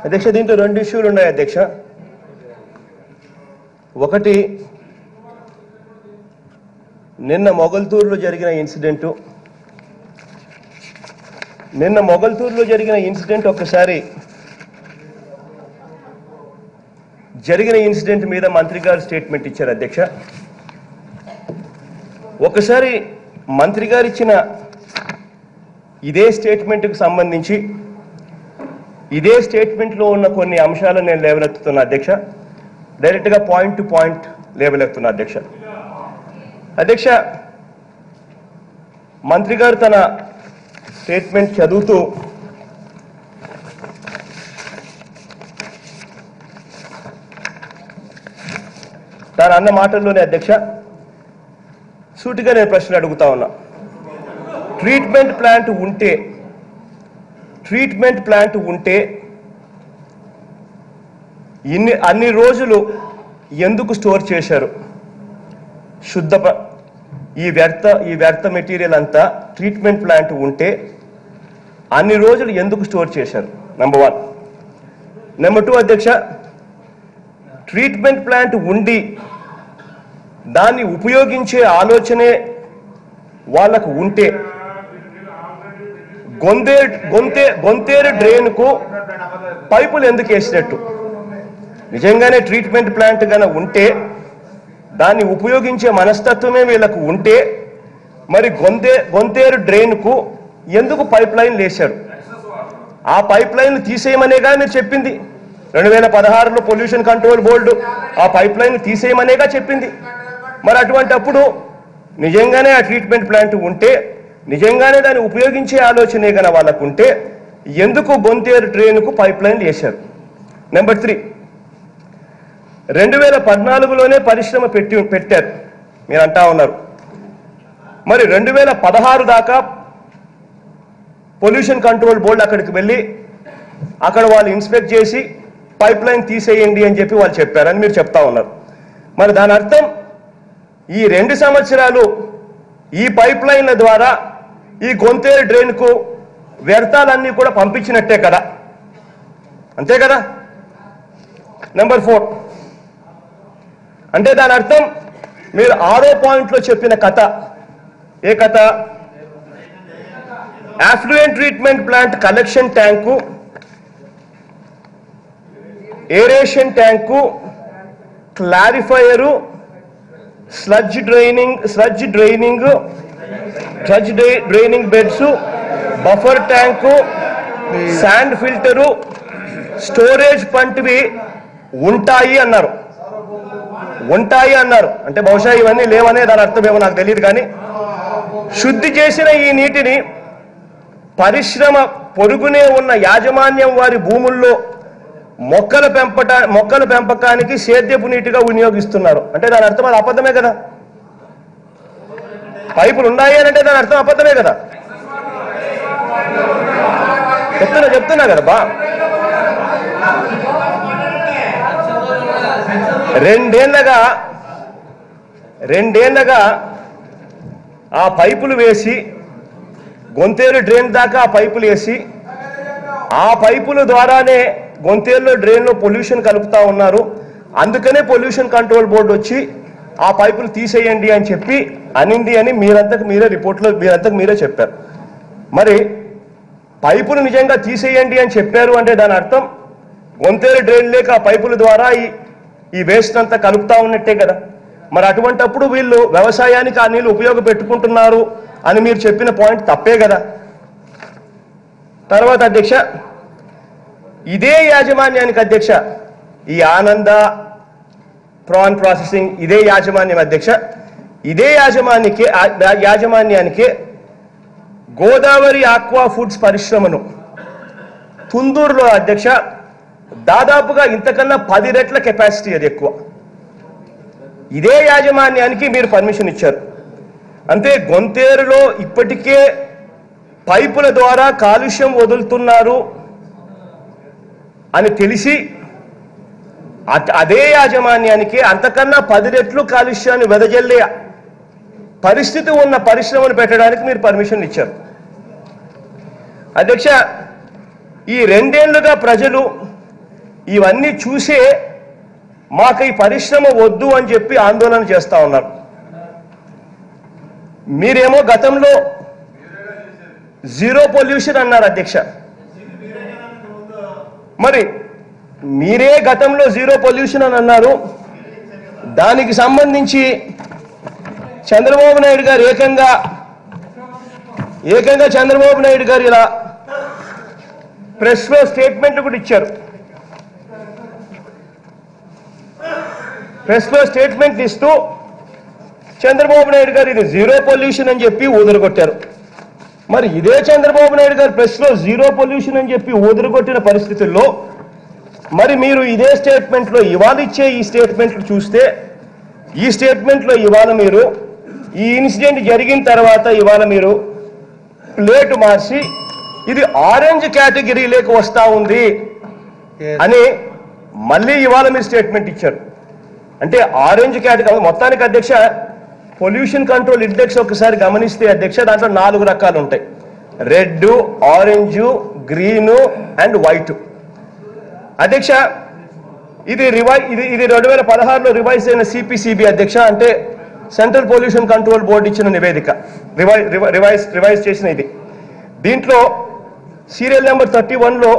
అధ్యక్ష, దీంట్లో రెండు ఇష్యూలు ఉన్నాయి అధ్యక్ష. ఒకటి, నిన్న మొగల్తూరులో జరిగిన ఇన్సిడెంట్ ఒక్కసారి జరిగిన ఇన్సిడెంట్ మీద మంత్రి గారు స్టేట్మెంట్ ఇచ్చారు అధ్యక్ష. ఒకసారి మంత్రి గారు ఇచ్చిన ఇదే స్టేట్మెంట్కి సంబంధించి ఇదే స్టేట్మెంట్లో ఉన్న కొన్ని అంశాలను నేను లేవనెత్తుతున్నా అధ్యక్ష. డైరెక్ట్గా పాయింట్ టు పాయింట్ లేవనెత్తున్నా అధ్యక్ష. అధ్యక్ష, మంత్రి గారు తన స్టేట్మెంట్ చదువుతూ తాను అన్న మాటల్లోనే అధ్యక్ష సూటిగా నేను ప్రశ్న అడుగుతా ఉన్నా. ట్రీట్మెంట్ ప్లాంట్ ఉంటే అన్ని రోజులు ఎందుకు స్టోర్ చేశారు? ఈ వ్యర్థ మెటీరియల్ అంతా ట్రీట్మెంట్ ప్లాంట్ ఉంటే అన్ని రోజులు ఎందుకు స్టోర్ చేశారు? నెంబర్ 1. నెంబర్ 2 అధ్యక్ష, ట్రీట్మెంట్ ప్లాంట్ ఉండి దాన్ని ఉపయోగించే ఆలోచనే వాళ్ళకు ఉంటే గొంతేరు డ్రైన్కు పైపులు ఎందుకు వేసినట్టు? నిజంగానే ట్రీట్మెంట్ ప్లాంట్ కనుక ఉంటే దాన్ని ఉపయోగించే మనస్తత్వమే వీళ్ళకు ఉంటే మరి గొంతేరు డ్రైన్కు ఎందుకు పైప్ లైన్లు వేశారు? ఆ పైప్ లైన్లు తీసేయమనేగా మీరు చెప్పింది. 2016లో పొల్యూషన్ కంట్రోల్ బోర్డు ఆ పైప్ లైన్ తీసేయమనేగా చెప్పింది. మరి అటువంటి అప్పుడు నిజంగానే ఆ ట్రీట్మెంట్ ప్లాంట్ ఉంటే నిజంగానే దాన్ని ఉపయోగించే ఆలోచనే కనుక వాళ్ళకు ఉంటే ఎందుకు గొంతేరు డ్రైన్కు పైప్ లైన్లు వేశారు? నెంబర్ 3, 2014లోనే పరిశ్రమ పెట్టారు మీరు అంటా ఉన్నారు. మరి 2016 దాకా పొల్యూషన్ కంట్రోల్ బోర్డు అక్కడికి వెళ్ళి అక్కడ వాళ్ళు ఇన్స్పెక్ట్ చేసి పైప్ లైన్ తీసేయండి అని చెప్పి వాళ్ళు చెప్పారని మీరు చెప్తా ఉన్నారు. మరి దాని అర్థం ఈ 2 సంవత్సరాలు ఈ పైప్ లైన్ల ద్వారా ఈ గొంతేరు డ్రైన్కు వ్యర్థాలన్నీ కూడా పంపించినట్టే కదా, అంతే కదా? నెంబర్ 4, అంటే దాని అర్థం మీరు 6వ పాయింట్లో చెప్పిన కథ ఏ కథ? Effluent treatment plant collection tank, aeration tank, clarifier, sludge draining beds, buffer tank, sand filter, storage పంటివి ఉంటాయి అన్నారు. అంటే బహుశా ఇవన్నీ లేవనే దాని అర్థమేమో నాకు తెలియదు. కానీ శుద్ధి చేసిన ఈ నీటిని పరిశ్రమ పొరుగునే ఉన్న యాజమాన్యం వారి భూముల్లో మొక్కల పెంపకానికి సేద్యపు నీటిగా వినియోగిస్తున్నారు. అంటే దాని అర్థం అది అబద్ధమే కదా? పైపులు ఉన్నాయి అని అంటే దాని అర్థం అబద్ధమే కదా? చెప్తున్నా కదా బా. 2 ఏళ్లగా ఆ పైపులు వేసి గొంతేరు డ్రైన్ దాకా ఆ పైపులు వేసి ఆ పైపుల ద్వారానే గొంతేరులో డ్రైన్లో పొల్యూషన్ కలుపుతా ఉన్నారు. అందుకనే పొల్యూషన్ కంట్రోల్ బోర్డు వచ్చి ఆ పైపులు తీసేయండి అని చెప్పి అనింది అని మీరంతకు మీరే చెప్పారు. మరి పైపులు నిజంగా తీసేయండి అని చెప్పారు అంటే దాని అర్థం గొంతేరు డ్రైన్ లేక ఆ పైపుల ద్వారా ఈ వేస్ట్ అంతా కలుపుతా ఉన్నట్టే కదా. మరి అటువంటప్పుడు వీళ్ళు వ్యవసాయానికి ఆ నీళ్ళు ఉపయోగపెట్టుకుంటున్నారు అని మీరు చెప్పిన పాయింట్ తప్పే కదా. తర్వాత అధ్యక్ష, ఇదే యాజమాన్యానికి అధ్యక్ష ఈ ఆనంద ప్రాన్ ప్రాసెసింగ్ ఇదే యాజమాన్యం అధ్యక్ష, ఇదే యాజమాన్యానికి గోదావరి ఆక్వా ఫుడ్స్ పరిశ్రమను తుందూరులో అధ్యక్ష దాదాపుగా ఇంతకన్నా 10 రెట్ల కెపాసిటీ, అది ఎక్కువ. ఇదే యాజమాన్యానికి మీరు పర్మిషన్ ఇచ్చారు. అంటే గొంతేరులో ఇప్పటికే పైపుల ద్వారా కాలుష్యం వదులుతున్నారు అని తెలిసి అదే యాజమాన్యానికి అంతకన్నా 10 రెట్లు కాలుష్యాన్ని వెదజల్లే పరిస్థితి ఉన్న పరిశ్రమను పెట్టడానికి మీరు పర్మిషన్ ఇచ్చారు. అధ్యక్ష, ఈ 2 ఏళ్లుగా ప్రజలు ఇవన్నీ చూసే మాకు ఈ పరిశ్రమ వద్దు అని చెప్పి ఆందోళన చేస్తూ ఉన్నారు. మీరేమో గతంలో జీరో పొల్యూషన్ అన్నారు అధ్యక్ష. మరి మీరే గతంలో జీరో పొల్యూషన్ అని అన్నారు. దానికి సంబంధించి చంద్రబాబు నాయుడు గారు ఏకంగా చంద్రబాబు నాయుడు గారు ఇలా ప్రెస్లో స్టేట్మెంట్ కూడా ఇచ్చారు. ప్రెస్లో స్టేట్మెంట్ ఇస్తూ చంద్రబాబు నాయుడు గారు ఇది జీరో పొల్యూషన్ అని చెప్పి ఊదరగొట్టారు. మరి ఇదే చంద్రబాబు నాయుడు గారు ప్రెస్లో జీరో పొల్యూషన్ అని చెప్పి ఊదరగొట్టిన పరిస్థితుల్లో మరి మీరు ఇదే స్టేట్మెంట్లో ఇవాళ ఇచ్చే ఈ స్టేట్మెంట్లు చూస్తే ఈ స్టేట్మెంట్లో ఇవాళ మీరు ఈ ఇన్సిడెంట్ జరిగిన తర్వాత ఇవాళ మీరు ప్లేట్ మార్చి ఇది ఆరెంజ్ కేటగిరీలోకి వస్తూ ఉంది అని మళ్ళీ ఇవాళ మీరు స్టేట్మెంట్ ఇచ్చారు. అంటే ఆరెంజ్ కేటగిరీ మొత్తానికి అధ్యక్ష పొల్యూషన్ కంట్రోల్ ఇండెక్స్ ఒకసారి గమనిస్తే అధ్యక్ష దాంట్లో 4 రకాలు ఉంటాయి. Red, orange, green and white. అధ్యక్ష ఇది 2016లో రివైజ్ అయిన సిపిసిబి అధ్యక్ష, అంటే సెంట్రల్ పొల్యూషన్ కంట్రోల్ బోర్డు ఇచ్చిన నివేదిక రివైజ్ చేసిన ఇది. దీంట్లో సీరియల్ నెంబర్ 31లో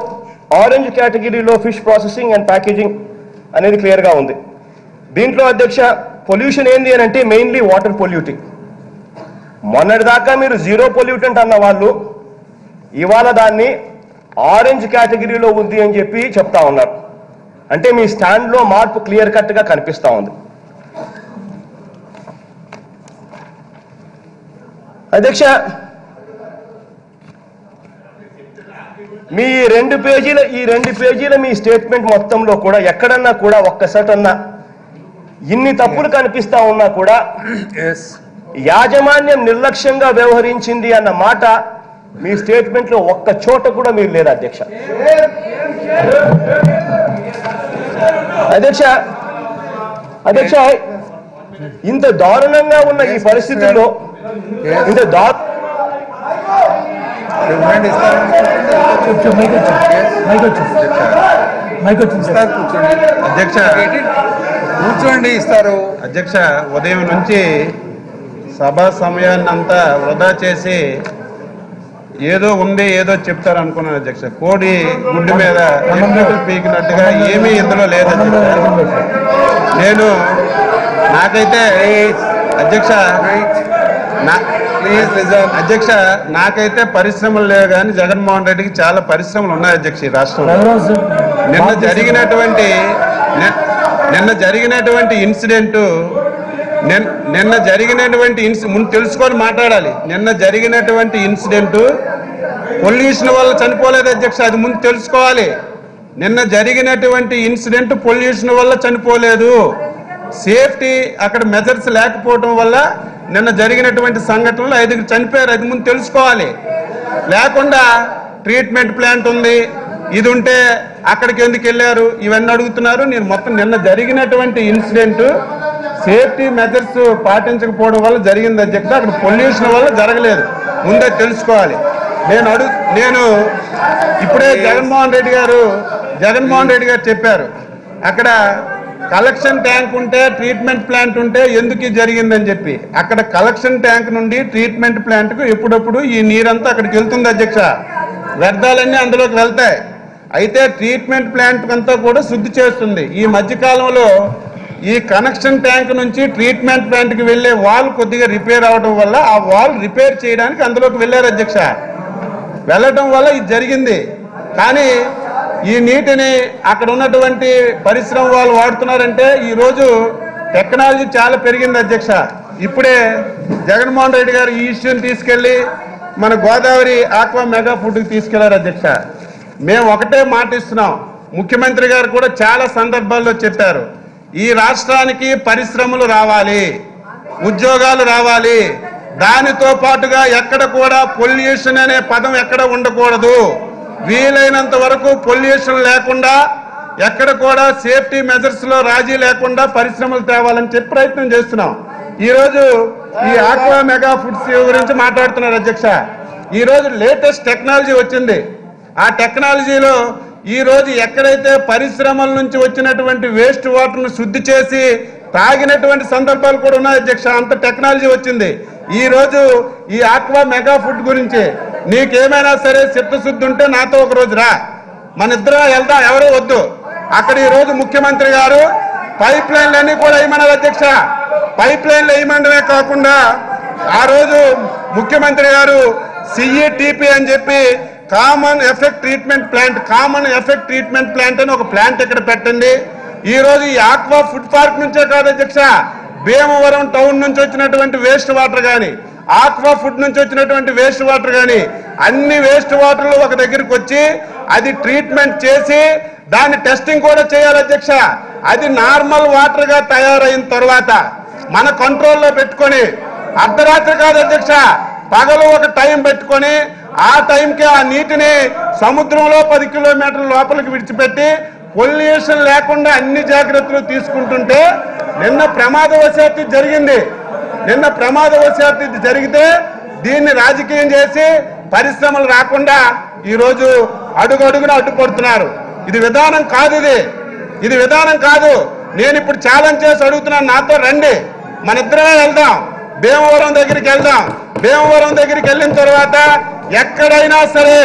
ఆరెంజ్ కేటగిరీలో ఫిష్ ప్రాసెసింగ్ అండ్ ప్యాకేజింగ్ అనేది క్లియర్గా ఉంది. దీంట్లో అధ్యక్ష పొల్యూషన్ ఏంది అని అంటే మెయిన్లీ వాటర్ పొల్యూటింగ్. మొన్నటిదాకా మీరు జీరో పొల్యూటెంట్ అన్న వాళ్ళు ఇవాళ దాన్ని ఆరెంజ్ కేటగిరీలో ఉంది అని చెప్పి చెప్తా ఉన్నారు. అంటే మీ స్టాండ్లో మార్పు క్లియర్ కట్గా కనిపిస్తూ ఉంది. అధ్యక్ష, మీ 2 పేజీల మీ స్టేట్మెంట్ మొత్తంలో కూడా ఎక్కడన్నా కూడా ఒక్కసారన్నా ఇన్ని తప్పులు కనిపిస్తా ఉన్నా కూడా యాజమాన్యం నిర్లక్ష్యంగా వ్యవహరించింది అన్న మాట మీ స్టేట్మెంట్ లో ఒక్క చోట కూడా మీరు లేదు అధ్యక్ష. అధ్యక్ష ఇంత దారుణంగా ఉన్న ఈ పరిస్థితుల్లో అధ్యక్ష కూర్చోండి ఇస్తారు. అధ్యక్ష ఉదయం నుంచి సభా సమయాన్ని అంతా వృధా చేసి ఏదో ఉంది ఏదో చెప్తారు అనుకున్నాను అధ్యక్ష. కోడి గుడ్డు మీద పీకినట్టుగా ఏమీ ఇందులో లేదు నేను నాకైతే అధ్యక్ష అధ్యక్ష నాకైతే పరిశ్రమలు లేవు కానీ జగన్మోహన్ రెడ్డికి చాలా పరిశ్రమలు ఉన్నాయి అధ్యక్ష ఈ రాష్ట్రంలో. నిన్న జరిగినటువంటి ఇన్సిడెంట్ ముందు తెలుసుకొని మాట్లాడాలి. నిన్న జరిగినటువంటి ఇన్సిడెంట్ పొల్యూషన్ వల్ల చనిపోలేదు అధ్యక్ష, అది ముందు తెలుసుకోవాలి. నిన్న జరిగినటువంటి ఇన్సిడెంట్ పొల్యూషన్ వల్ల చనిపోలేదు, సేఫ్టీ అక్కడ మెజర్స్ లేకపోవడం వల్ల నిన్న జరిగినటువంటి సంఘటనలో 5 చనిపోయారు. అది ముందు తెలుసుకోవాలి. లేకుండా ట్రీట్మెంట్ ప్లాంట్ ఉంది, ఇది ఉంటే అక్కడికి ఎందుకు వెళ్ళారు ఇవన్నీ అడుగుతున్నారు. నేను మొత్తం నిన్న జరిగినటువంటి ఇన్సిడెంట్ సేఫ్టీ మెజర్స్ పాటించకపోవడం వల్ల జరిగింది అధ్యక్ష, అక్కడ పొల్యూషన్ వల్ల జరగలేదు, ముందే తెలుసుకోవాలి. నేను ఇప్పుడే జగన్మోహన్ రెడ్డి గారు చెప్పారు అక్కడ కలెక్షన్ ట్యాంక్ ఉంటే ట్రీట్మెంట్ ప్లాంట్ ఉంటే ఎందుకు జరిగిందని చెప్పి. అక్కడ కలెక్షన్ ట్యాంక్ నుండి ట్రీట్మెంట్ ప్లాంట్కు ఎప్పుడప్పుడు ఈ నీరంతా అక్కడికి వెళ్తుంది అధ్యక్ష, వ్యర్థాలన్నీ అందులోకి వెళ్తాయి. అయితే ట్రీట్మెంట్ ప్లాంట్ అంతా కూడా శుద్ధి చేస్తుంది. ఈ మధ్యకాలంలో ఈ కనెక్షన్ ట్యాంక్ నుంచి ట్రీట్మెంట్ ప్లాంట్కి వెళ్లే వాల్ కొద్దిగా రిపేర్ అవడం వల్ల ఆ వాల్ రిపేర్ చేయడానికి అందులోకి వెళ్ళారు అధ్యక్ష. వెళ్ళడం వల్ల ఇది జరిగింది. కానీ ఈ నీటిని అక్కడ ఉన్నటువంటి పరిశ్రమ వాళ్ళు వాడుతున్నారంటే ఈరోజు టెక్నాలజీ చాలా పెరిగింది అధ్యక్ష. ఇప్పుడే జగన్మోహన్ రెడ్డి గారు ఈ ఇష్యూని తీసుకెళ్లి మన గోదావరి ఆక్వా మెగా ఫుడ్కి తీసుకెళ్లారు అధ్యక్ష. మేము ఒకటే మాట ఇస్తున్నాం, ముఖ్యమంత్రి గారు కూడా చాలా సందర్భాల్లో చెప్పారు, ఈ రాష్ట్రానికి పరిశ్రమలు రావాలి, ఉద్యోగాలు రావాలి, దానితో పాటుగా ఎక్కడ కూడా పొల్యూషన్ అనే పదం ఎక్కడ ఉండకూడదు, వీలైనంత వరకు పొల్యూషన్ లేకుండా ఎక్కడ కూడా సేఫ్టీ మెజర్స్ లో రాజీ లేకుండా పరిశ్రమలు తేవాలని చెప్పి ప్రయత్నం చేస్తున్నాం. ఈరోజు ఈ ఆక్వా మెగా ఫుడ్స్ గురించి మాట్లాడుతున్నారు అధ్యక్ష. ఈ రోజు లేటెస్ట్ టెక్నాలజీ వచ్చింది. ఆ టెక్నాలజీలో ఈ రోజు ఎక్కడైతే పరిశ్రమల నుంచి వచ్చినటువంటి వేస్ట్ వాటర్ను శుద్ధి చేసి తాగినటువంటి సందర్భాలు కూడా ఉన్నాయి అధ్యక్ష. అంత టెక్నాలజీ వచ్చింది. ఈ రోజు ఈ ఆక్వా మెగా ఫుడ్ గురించి నీకేమైనా సరే చిత్తశుద్ధి ఉంటే నాతో ఒక రోజు రా, మన ఇద్దరం వెళ్దాం, ఎవరో వద్దు. అక్కడ ఈ రోజు ముఖ్యమంత్రి గారు పైప్ లైన్లన్నీ కూడా వేయమన్నారు అధ్యక్ష. పైప్ లైన్లు వేయమండమే కాకుండా ఆ రోజు ముఖ్యమంత్రి గారు సిఈటిపి అని చెప్పి కామన్ ఎఫెక్ట్ ట్రీట్మెంట్ ప్లాంట్ అని ఒక ప్లాంట్ ఇక్కడ పెట్టండి. ఈ రోజు ఈ ఆక్వా ఫుడ్ పార్క్ నుంచే కాదు అధ్యక్ష, భీమవరం టౌన్ నుంచి వచ్చినటువంటి వేస్ట్ వాటర్ కానీ, ఆక్వా ఫుడ్ నుంచి వచ్చినటువంటి వేస్ట్ వాటర్ కానీ, అన్ని వేస్ట్ వాటర్లు ఒక దగ్గరికి వచ్చి అది ట్రీట్మెంట్ చేసి దాన్ని టెస్టింగ్ కూడా చేయాలి అధ్యక్ష. అది నార్మల్ వాటర్ గా తయారైన తర్వాత మన కంట్రోల్లో పెట్టుకొని, అర్ధరాత్రి కాదు అధ్యక్ష, పగలు ఒక టైం పెట్టుకొని ఆ టైంకి ఆ నీటిని సముద్రంలో 10 కిలోమీటర్ల లోపలికి విడిచిపెట్టి పొల్యూషన్ లేకుండా అన్ని జాగ్రత్తలు తీసుకుంటుంటే నిన్న ప్రమాదవశాత్తు జరిగితే దీన్ని రాజకీయం చేసి పరిశ్రమలు రాకుండా ఈరోజు అడుగడుగున అడ్డుపడుతున్నారు. ఇది విధానం కాదు. ఇది విధానం కాదు. నేను ఇప్పుడు ఛాలెంజ్ చేసి అడుగుతున్నాను, నాతో రండి, మన ఇద్దరమే వెళ్దాం, భీమవరం దగ్గరికి వెళ్దాం. భీమవరం దగ్గరికి వెళ్ళిన తర్వాత ఎక్కడైనా సరే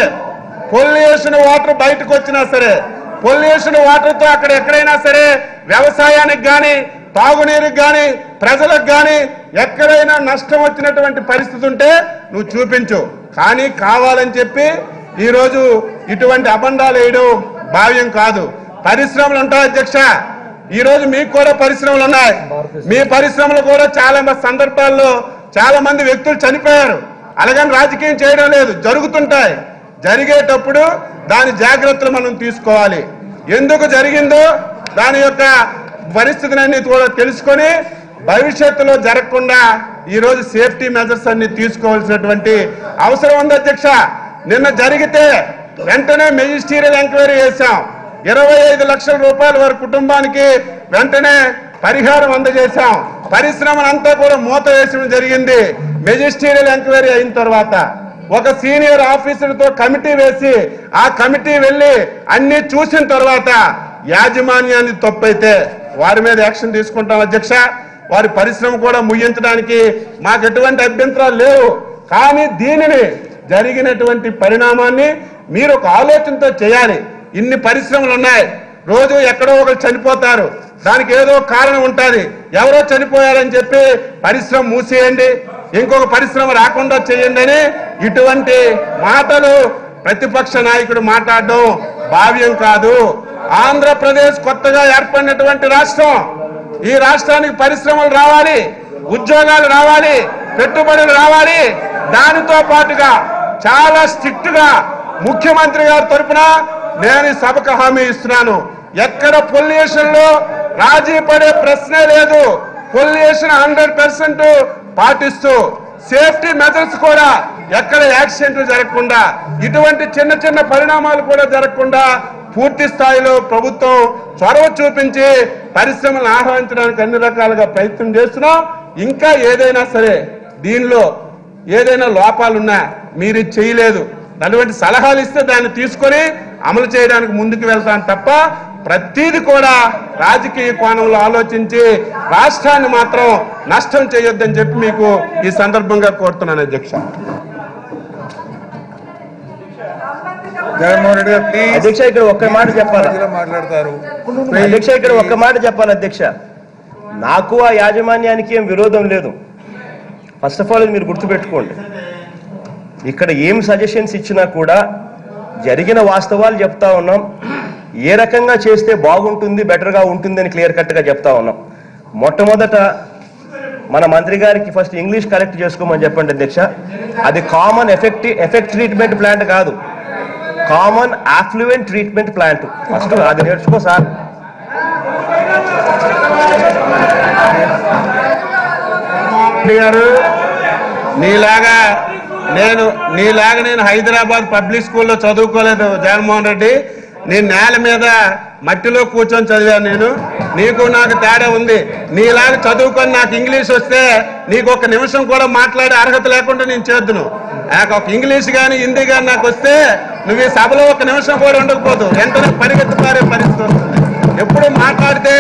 పొల్యూషన్ వాటర్ బయటకు వచ్చినా సరే, పొల్యూషన్ వాటర్తో అక్కడ ఎక్కడైనా సరే వ్యవసాయానికి కానీ తాగునీరుకి కానీ ప్రజలకు కానీ ఎక్కడైనా నష్టం వచ్చినటువంటి పరిస్థితి ఉంటే నువ్వు చూపించు. కానీ కావాలని చెప్పి ఈరోజు ఇటువంటి అబండాలు వేయడం భావ్యం కాదు. పరిశ్రమలు ఉంటాయి అధ్యక్ష. ఈరోజు మీకు కూడా పరిశ్రమలు ఉన్నాయి. మీ పరిశ్రమలు కూడా చాలా సందర్భాల్లో చాలా మంది వ్యక్తులు చనిపోయారు. అలాగని రాజకీయం చేయడం లేదు, జరుగుతుంటాయి. జరిగేటప్పుడు దాని జాగ్రత్తలు మనం తీసుకోవాలి. ఎందుకు జరిగిందో దాని యొక్క పరిస్థితిని కూడా తెలుసుకొని భవిష్యత్తులో జరగకుండా ఈరోజు సేఫ్టీ మెజర్స్ అన్ని తీసుకోవాల్సినటువంటి అవసరం ఉంది అధ్యక్ష. నిన్న జరిగితే వెంటనే మెజిస్టీరియల్ ఎంక్వైరీ చేశాం. 25 లక్షల రూపాయల వారి కుటుంబానికి వెంటనే పరిహారం అందజేశాం. పరిశ్రమనంతా కూడా మూత వేసడం జరిగింది. మెజిస్టీరియల్ ఎంక్వైరీ అయిన తర్వాత ఒక సీనియర్ ఆఫీసర్తో కమిటీ వేసి ఆ కమిటీ వెళ్ళి అన్ని చూసిన తర్వాత యాజమాన్యాన్ని తప్పైతే వారి మీద యాక్షన్ తీసుకుంటాం అధ్యక్ష. వారి పరిశ్రమ కూడా ముగించడానికి మాకు ఎటువంటి అభ్యంతరాలు లేవు. కానీ దీనిని జరిగినటువంటి పరిణామాన్ని మీరు ఒక ఆలోచనతో చేయాలి. ఇన్ని పరిశ్రమలు ఉన్నాయి, రోజు ఎక్కడో ఒకరు చనిపోతారు, దానికి ఏదో కారణం ఉంటుంది. ఎవరో చనిపోయారని చెప్పి పరిశ్రమ మూసేయండి, ఇంకొక పరిశ్రమ రాకుండా చేయండి అని ఇటువంటి మాటలు ప్రతిపక్ష నాయకుడు మాట్లాడడం భావ్యం కాదు. ఆంధ్రప్రదేశ్ కొత్తగా ఏర్పడినటువంటి రాష్ట్రం. ఈ రాష్ట్రానికి పరిశ్రమలు రావాలి, ఉద్యోగాలు రావాలి, పెట్టుబడులు రావాలి. దానితో పాటుగా చాలా స్ట్రిక్ట్ గా ముఖ్యమంత్రి గారి తరఫున నేను సభకు హామీ ఇస్తున్నాను. ఎక్కడ పొల్యూషన్ లో రాజీ పడే ప్రశ్నే లేదు. పొల్యూషన్ 100% పాటిస్తూ సేఫ్టీ మెజర్స్ కూడా ఎక్కడ యాక్సిడెంట్లు జరగకుండా, ఇటువంటి చిన్న చిన్న పరిణామాలు కూడా జరగకుండా పూర్తి స్థాయిలో ప్రభుత్వం చొరవ చూపించి పరిశ్రమలను ఆహ్వానించడానికి అన్ని రకాలుగా ప్రయత్నం చేస్తున్నాం. ఇంకా ఏదైనా సరే దీనిలో ఏదైనా లోపాలున్నా మీరు చేయలేదు, అటువంటి సలహాలు ఇస్తే దాన్ని తీసుకొని అమలు చేయడానికి ముందుకు వెళ్తాను తప్ప ప్రతిదీ కూడా రాజకీయ కోణంలో ఆలోచించి రాష్ట్రాన్ని మాత్రం నష్టం చేయొద్దని చెప్పి మీకు ఈ సందర్భంగా కోరుతున్నాను అధ్యక్ష. జగన్మోహన్ రెడ్డి గారు ప్లీజ్. అధ్యక్ష ఇక్కడ ఒక్క మాట చెప్పాలి. మాట్లాడతారు అధ్యక్ష ఇక్కడ ఒక్క మాట చెప్పాలి అధ్యక్ష. నాకు ఆ యాజమాన్యానికి ఏం విరోధం లేదు. ఫస్ట్ ఆఫ్ ఆల్ మీరు గుర్తుపెట్టుకోండి, ఇక్కడ ఏం సజెషన్స్ ఇచ్చినా కూడా జరిగిన వాస్తవాలు చెప్తా ఉన్నాం. ఏ రకంగా చేస్తే బాగుంటుంది, బెటర్గా ఉంటుంది అని క్లియర్ కట్గా చెప్తా ఉన్నాం. మొట్టమొదట మన మంత్రి గారికి ఫస్ట్ ఇంగ్లీష్ కరెక్ట్ చేసుకోమని చెప్పండి అధ్యక్ష. అది కామన్ ఎఫెక్ట్ ట్రీట్మెంట్ ప్లాంట్ కాదు, common affluent treatment plant. First అది నేర్చుకో సార్. గారు నీలాగా నేను హైదరాబాద్ పబ్లిక్ స్కూల్లో చదువుకోలేదు జగన్మోహన్ రెడ్డి. నేను నేల మీద మట్టిలో కూర్చొని చదివాను. నేను నీకు నాకు తేడా ఉంది. నీలాగా చదువుకొని నాకు ఇంగ్లీష్ వస్తే నీకు ఒక నిమిషం కూడా మాట్లాడే అర్హత లేకుండా నేను చేద్దును. నాకు ఒక ఇంగ్లీష్ కానీ హిందీ కానీ నాకు వస్తే నువ్వు ఈ సభలో ఒక నిమిషం కూడా ఉండకపోదు, వెంటనే పరిగెత్తి పారే పరిస్థితి వస్తుంది. ఎప్పుడు మాట్లాడితే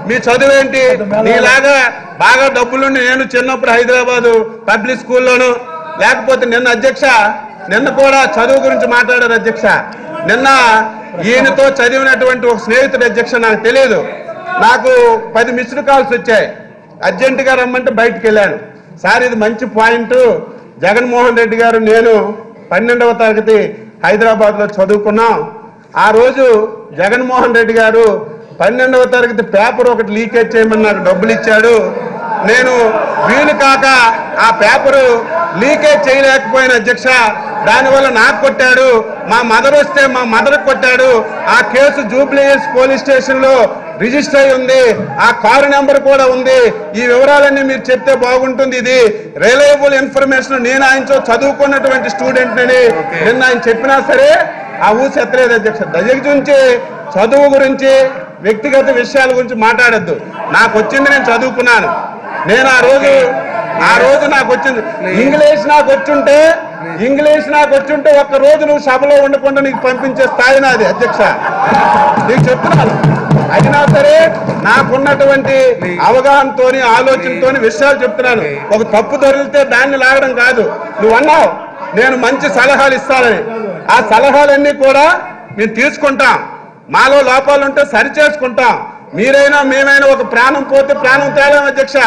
మీ చదువేంటి, నీలాగా బాగా డబ్బులుండి నేను చిన్నప్పుడు హైదరాబాదు పబ్లిక్ స్కూల్లోను, లేకపోతే నిన్న అధ్యక్ష నిన్న కూడా చదువు గురించి మాట్లాడారు అధ్యక్ష. నిన్న ఈయనతో చదివినటువంటి ఒక స్నేహితుడు అధ్యక్ష, నాకు తెలియదు, నాకు 10 మిస్డ్ కాల్స్ వచ్చాయి. అర్జెంటుగా రమ్మంటే బయటకు వెళ్ళాను. సార్ ఇది మంచి పాయింట్, జగన్మోహన్ రెడ్డి గారు నేను 12వ తరగతి హైదరాబాద్లో చదువుకున్నాం. ఆ రోజు జగన్మోహన్ రెడ్డి గారు 12వ తరగతి పేపర్ ఒకటి లీకేజ్ చేయమని నాకు డబ్బులు ఇచ్చాడు. నేను వీలు కాక ఆ పేపరు లీకేజ్ చేయలేకపోయిన అధ్యక్ష, దానివల్ల నాకు కొట్టాడు. మా మదర్ వస్తే మా మదర్ కొట్టాడు. ఆ కేసు జూబ్లీహిల్స్ పోలీస్ స్టేషన్ లో రిజిస్టర్ అయి ఉంది. ఆ కారు నెంబర్ కూడా ఉంది. ఈ వివరాలన్నీ మీరు చెప్తే బాగుంటుంది. ఇది రిలయబుల్ ఇన్ఫర్మేషన్. నేను ఆయనతో చదువుకున్నటువంటి స్టూడెంట్ అని నిన్న ఆయన చెప్పినా సరే ఆ ఊసి ఎత్తలేదు అధ్యక్ష. దయచేసి చదువు గురించి వ్యక్తిగత విషయాల గురించి మాట్లాడద్దు. నాకు వచ్చింది, నేను చదువుకున్నాను. నేను ఆ రోజు నాకు వచ్చింది ఇంగ్లీష్ నాకు వచ్చుంటే ఒక్క రోజు నువ్వు సభలో ఉండకుండా నీకు పంపించే స్థాయి నాది అధ్యక్ష, నీకు చెప్తున్నాను. అయినా సరే నాకున్నటువంటి అవగాహనతోని ఆలోచనతోని విషయాలు చెప్తున్నాను. ఒక తప్పు దొరికితే దాన్ని లాగడం కాదు. నువ్వు అన్నావు నేను మంచి సలహాలు ఇస్తానని. ఆ సలహాలన్నీ కూడా మేము తీసుకుంటాం. మాలో లోపాలుంటే సరి చేసుకుంటాం. మీరైనా మేమైనా ఒక ప్రాణం పోతే ప్రాణం తేలేం అధ్యక్ష.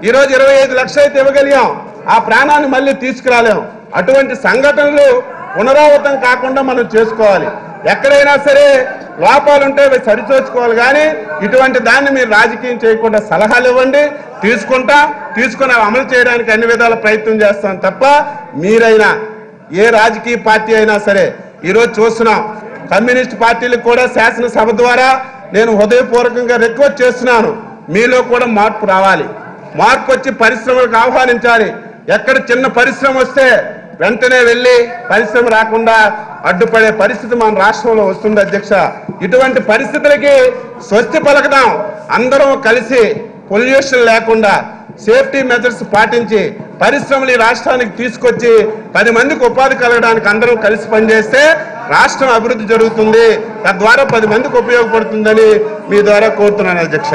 ఈరోజు 25 లక్షలు అయితే ఇవ్వగలిగాం, ఆ ప్రాణాన్ని మళ్ళీ తీసుకురాలేం. అటువంటి సంఘటనలు పునరావృతం కాకుండా మనం చేసుకోవాలి. ఎక్కడైనా సరే లోపాలుంటే సరిచూసుకోవాలి. కానీ ఇటువంటి దాన్ని మీరు రాజకీయం చేయకుండా సలహాలు ఇవ్వండి, తీసుకుని అమలు చేయడానికి అన్ని విధాల ప్రయత్నం చేస్తాం తప్ప మీరైనా ఏ రాజకీయ పార్టీ అయినా సరే. ఈరోజు చూస్తున్నాం కమ్యూనిస్ట్ పార్టీలకు కూడా శాసనసభ ద్వారా నేను హృదయపూర్వకంగా రిక్వెస్ట్ చేస్తున్నాను, మీలో కూడా మార్పు రావాలి. మార్పు వచ్చి పరిశ్రమలకు ఆహ్వానించాలి. ఎక్కడ చిన్న పరిశ్రమ వస్తే వెంటనే వెళ్ళి పరిశ్రమ రాకుండా అడ్డుపడే పరిస్థితి మన రాష్ట్రంలో వస్తుంది అధ్యక్ష. ఇటువంటి పరిస్థితులకి స్వస్తి పలకదాం. అందరం కలిసి పొల్యూషన్ లేకుండా సేఫ్టీ మెజర్స్ పాటించి పరిశ్రమలు ఈ రాష్ట్రానికి తీసుకొచ్చి 10 మందికి ఉపాధి కలగడానికి అందరం కలిసి పనిచేస్తే రాష్ట్రం అభివృద్ధి జరుగుతుంది. తద్వారా 10 మందికి ఉపయోగపడుతుందని మీ ద్వారా కోరుతున్నాను అధ్యక్ష.